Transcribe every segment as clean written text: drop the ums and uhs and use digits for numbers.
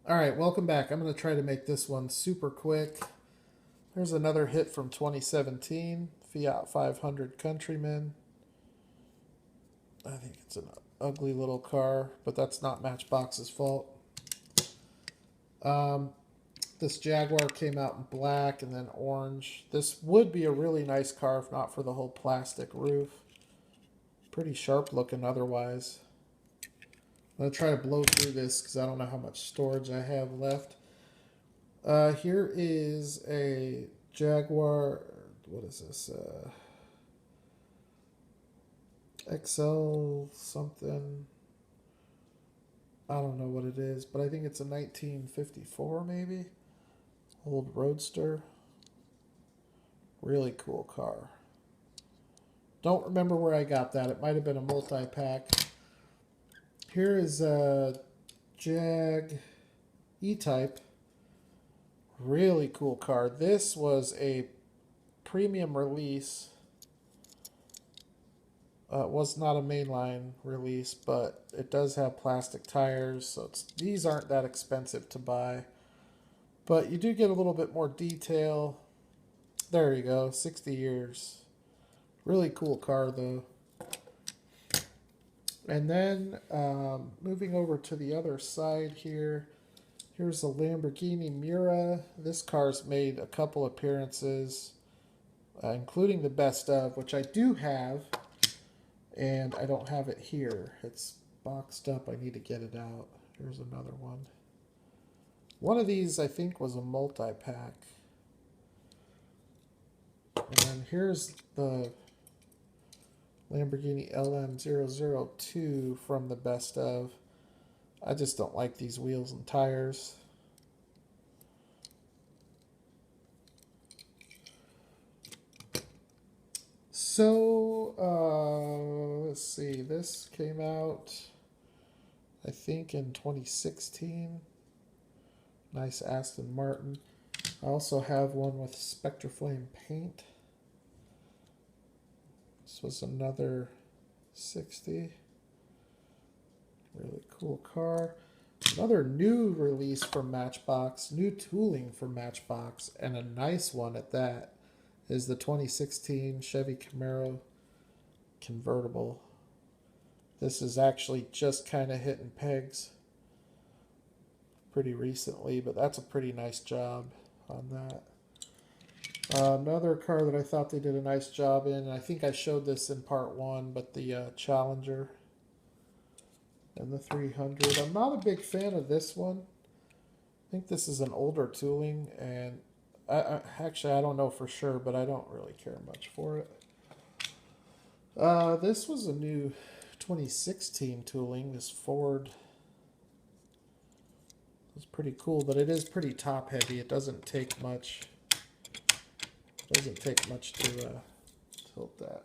All right, welcome back. I'm going to try to make this one super quick. There's another hit from 2017, Fiat 500 Countryman. I think it's an ugly little car, but that's not Matchbox's fault. Um, this Jaguar came out in black and then orange. This would be a really nice car if not for the whole plastic roof. Pretty sharp looking otherwise. I'm going to try to blow through this because I don't know how much storage I have left. Here is a Jaguar. What is this? XL something. I don't know what it is, but I think it's a 1954 maybe. Old Roadster. Really cool car. Don't remember where I got that. It might have been a multi-pack. Here is a Jag E-Type. Really cool car. This was a premium release. It was not a mainline release, but it does have plastic tires, so these aren't that expensive to buy. But you do get a little bit more detail. There you go, 60 years. Really cool car, though. And then moving over to the other side here, here's a Lamborghini Miura. This car's made a couple appearances, including the best of, which I do have. And I don't have it here. It's boxed up. I need to get it out. Here's another one. One of these, I think, was a multi-pack. And then here's the Lamborghini LM002 from the best of. I just don't like these wheels and tires. So, let's see. This came out, I think, in 2016. Nice Aston Martin. I also have one with Spectraflame paint. This was another 60. Really cool car. Another new release from Matchbox, new tooling from Matchbox, and a nice one at that, is the 2016 Chevy Camaro convertible. This is actually just kind of hitting pegs pretty recently, but that's a pretty nice job on that. Another car that I thought they did a nice job in, and I think I showed this in part one, but the Challenger and the 300. I'm not a big fan of this one. I think this is an older tooling, and actually I don't know for sure, but I don't really care much for it. This was a new 2016 tooling. This Ford is pretty cool, but it is pretty top heavy. It doesn't take much. Doesn't take much to tilt that.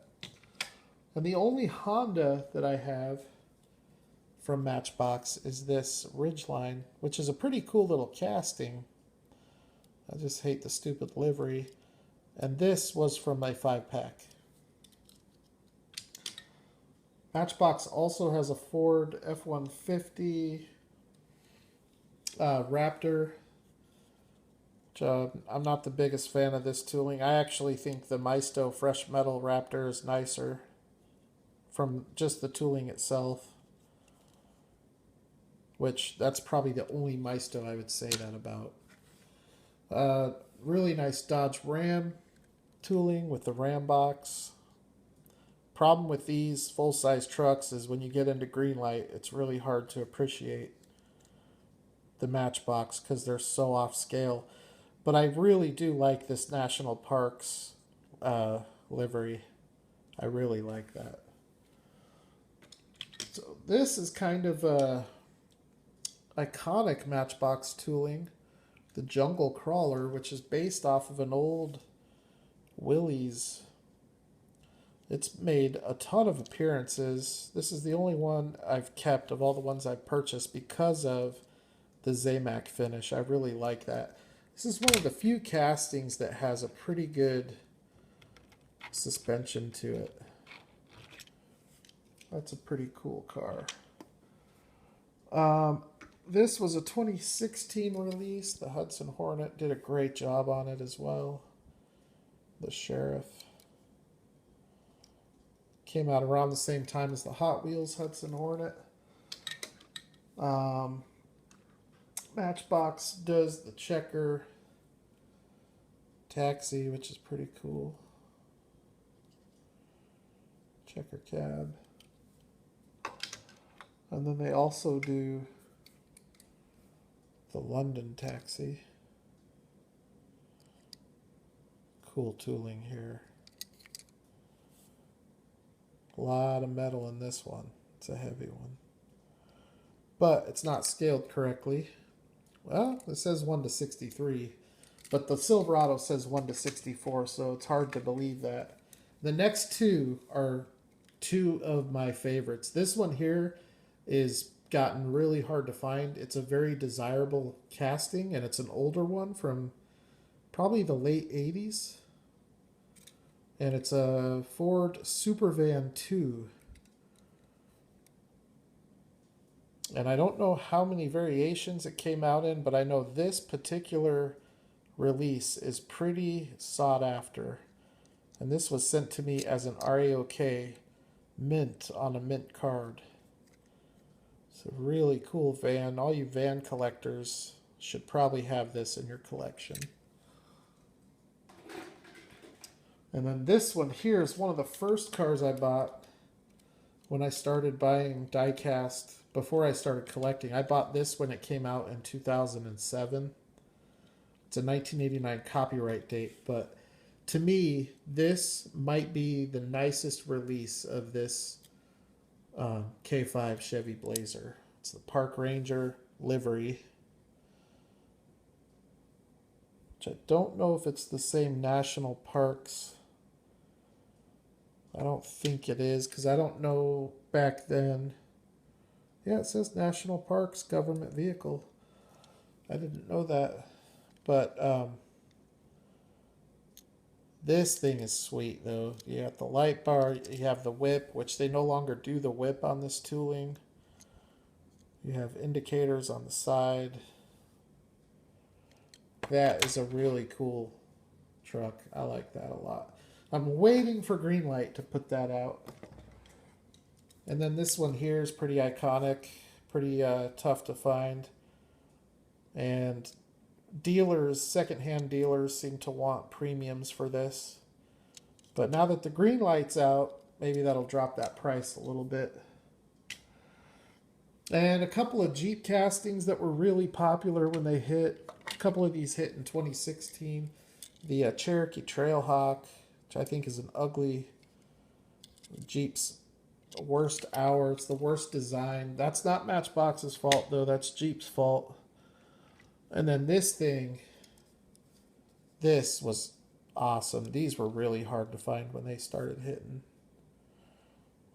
And the only Honda that I have from Matchbox is this Ridgeline, which is a pretty cool little casting. I just hate the stupid livery. And this was from my 5-pack. Matchbox also has a Ford F-150 Raptor. I'm not the biggest fan of this tooling. I actually think the Maisto Fresh Metal Raptor is nicer from just the tooling itself. Which, that's probably the only Maisto I would say that about. Really nice Dodge Ram tooling with the Ram box. Problem with these full-size trucks is when you get into green light, it's really hard to appreciate the Matchbox because they're so off scale. But I really do like this National Parks livery. I really like that. So this is kind of a iconic Matchbox tooling, the Jungle Crawler, which is based off of an old Willys. It's made a ton of appearances. This is the only one I've kept of all the ones I've purchased because of the Zamac finish. I really like that. This is one of the few castings that has a pretty good suspension to it. That's a pretty cool car. This was a 2016 release. The Hudson Hornet did a great job on it as well. The Sheriff came out around the same time as the Hot Wheels Hudson Hornet. Matchbox does the Checker Taxi, which is pretty cool. Checker Cab. And then they also do the London Taxi. Cool tooling here. A lot of metal in this one. It's a heavy one. But it's not scaled correctly. Well, it says 1 to 63. But the Silverado says 1 to 64, so it's hard to believe that. The next two are two of my favorites. This one here is gotten really hard to find. It's a very desirable casting, and it's an older one from probably the late 80s. And it's a Ford Supervan 2. And I don't know how many variations it came out in, but I know this particular release is pretty sought after. And this was sent to me as an RAOK mint on a mint card. It's a really cool van. All you van collectors should probably have this in your collection. And then this one here is one of the first cars I bought when I started buying diecast. Before I started collecting, I bought this when it came out in 2007. It's a 1989 copyright date, but to me, this might be the nicest release of this K5 Chevy Blazer. It's the Park Ranger livery, which I don't know if it's the same national parks. I don't think it is, because I don't know back then. Yeah, it says National Parks government vehicle. I didn't know that. But this thing is sweet, though. You have the light bar. You have the whip, which they no longer do the whip on this tooling. You have indicators on the side. That is a really cool truck. I like that a lot. I'm waiting for green light to put that out. And then this one here is pretty iconic, pretty tough to find. And dealers, secondhand dealers, seem to want premiums for this. But now that the green light's out, maybe that'll drop that price a little bit. And a couple of Jeep castings that were really popular when they hit. A couple of these hit in 2016. The Cherokee Trailhawk, which I think is an ugly Jeep's worst hour. It's the worst design. That's not Matchbox's fault, though. That's Jeep's fault. And then this thing, this was awesome. These were really hard to find when they started hitting.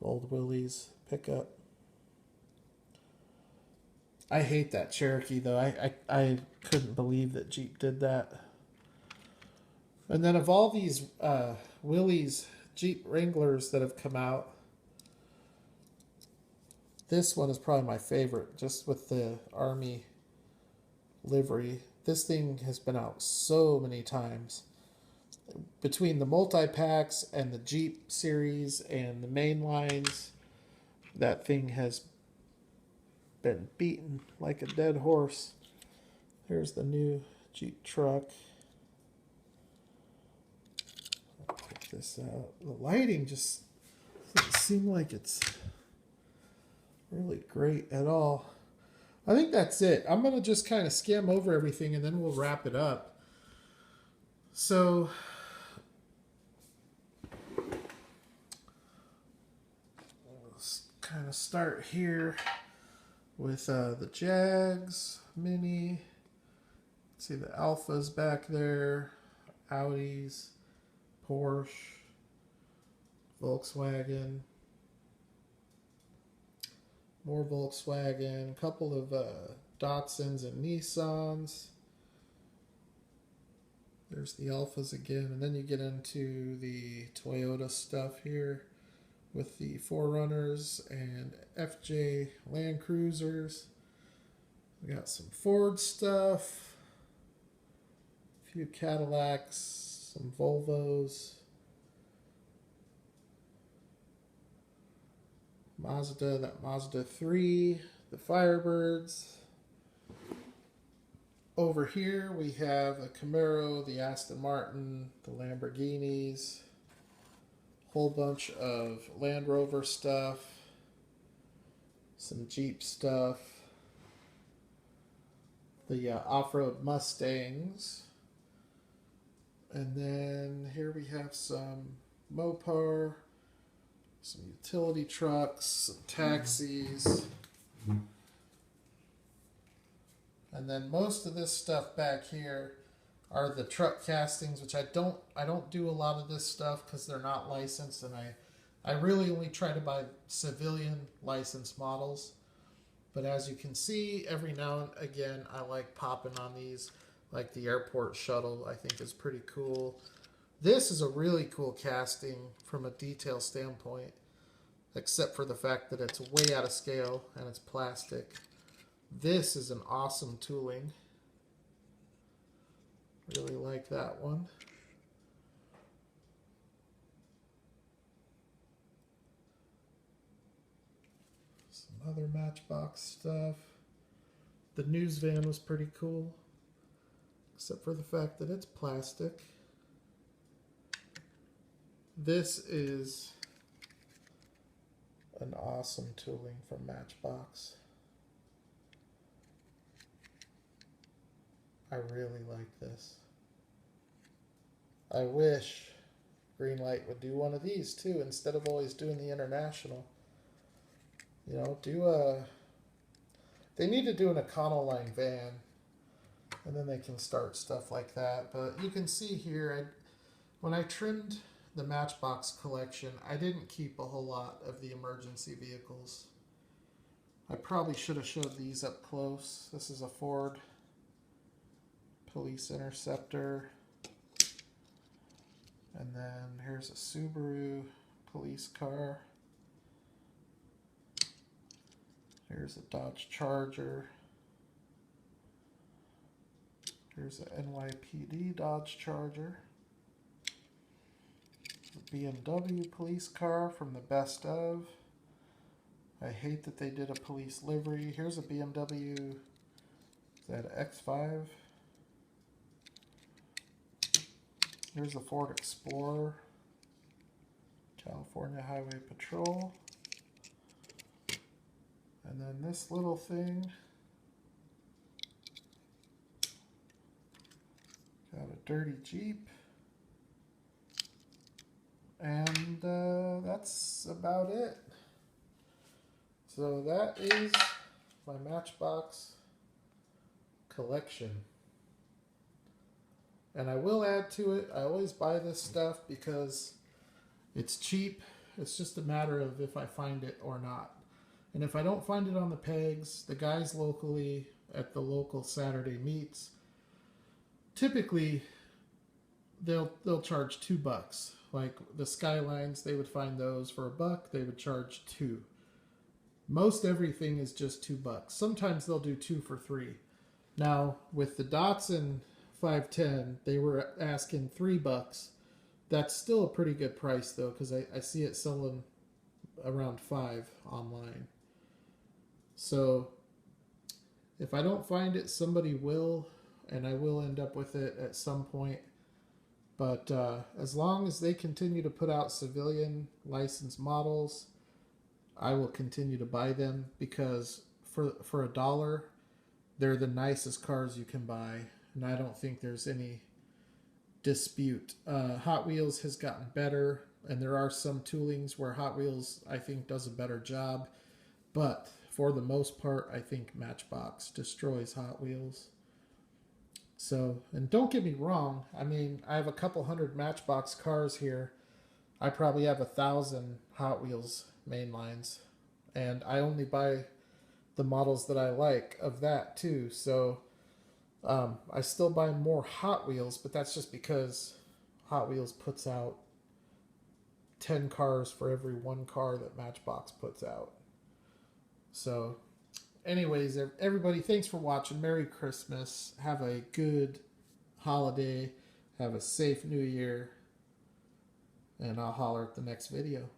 Old Willie's pickup. I hate that Cherokee, though. I couldn't believe that Jeep did that. And then of all these Willie's Jeep Wranglers that have come out, this one is probably my favorite, just with the Army livery. This thing has been out so many times. Between the multi-packs and the Jeep series and the main lines, that thing has been beaten like a dead horse. Here's the new Jeep truck. I'll take this out. The lighting just doesn't seem like it's really great at all. I think that's it. I'm going to just kind of skim over everything and then we'll wrap it up. So, let's kind of start here with the Jags Mini. See the Alphas back there, Audis, Porsche, Volkswagen, more Volkswagen, a couple of Datsuns and Nissans. There's the Alphas again, and then you get into the Toyota stuff here with the 4Runners and FJ Land Cruisers. We got some Ford stuff, a few Cadillacs, some Volvos, Mazda, that Mazda 3, the Firebirds. Over here we have the Camaro, the Aston Martin, the Lamborghinis, whole bunch of Land Rover stuff, some Jeep stuff, the off-road Mustangs, and then here we have some Mopar, some utility trucks, some taxis, and then most of this stuff back here are the truck castings, which I don't do a lot of this stuff because they're not licensed, and I really only try to buy civilian licensed models. But as you can see, every now and again, I like popping on these, like the airport shuttle. I think is pretty cool. This is a really cool casting from a detail standpoint, except for the fact that it's way out of scale and it's plastic. This is an awesome tooling. Really like that one. Some other Matchbox stuff. The news van was pretty cool, except for the fact that it's plastic. This is an awesome tooling from Matchbox. I really like this. I wish Greenlight would do one of these too, instead of always doing the International. You know, they need to do an Econoline van, and then they can start stuff like that. But you can see here, when I trimmed the Matchbox collection, I didn't keep a whole lot of the emergency vehicles. I probably should have showed these up close. This is a Ford Police Interceptor. And then here's a Subaru police car. Here's a Dodge Charger. Here's a NYPD Dodge Charger. A BMW police car from the best of. I hate that they did a police livery. Here's a BMW. Is that an X5? Here's a Ford Explorer. California Highway Patrol. And then this little thing. Got a dirty Jeep. And that's about it. So that is my Matchbox collection. And I will add to it, I always buy this stuff because it's cheap. It's just a matter of if I find it or not. And if I don't find it on the pegs, the guys locally at the local Saturday meets, typically they'll charge $2. Like the Skylines, they would find those for $1. They would charge $2. Most everything is just $2. Sometimes they'll do 2 for $3. Now with the Datsun 510, they were asking $3. That's still a pretty good price though, because I see it selling around $5 online. So if I don't find it, somebody will, and I will end up with it at some point. But as long as they continue to put out civilian licensed models, I will continue to buy them, because for $1, they're the nicest cars you can buy, and I don't think there's any dispute. Hot Wheels has gotten better, and there are some toolings where Hot Wheels, I think, does a better job, but for the most part, I think Matchbox destroys Hot Wheels. So, and don't get me wrong, I mean, I have a couple hundred Matchbox cars here. I probably have 1,000 Hot Wheels mainlines, and I only buy the models that I like of that too. So I still buy more Hot Wheels, but that's just because Hot Wheels puts out 10 cars for every 1 car that Matchbox puts out. So anyways, everybody, thanks for watching. Merry Christmas. Have a good holiday. Have a safe New Year. And I'll holler at the next video.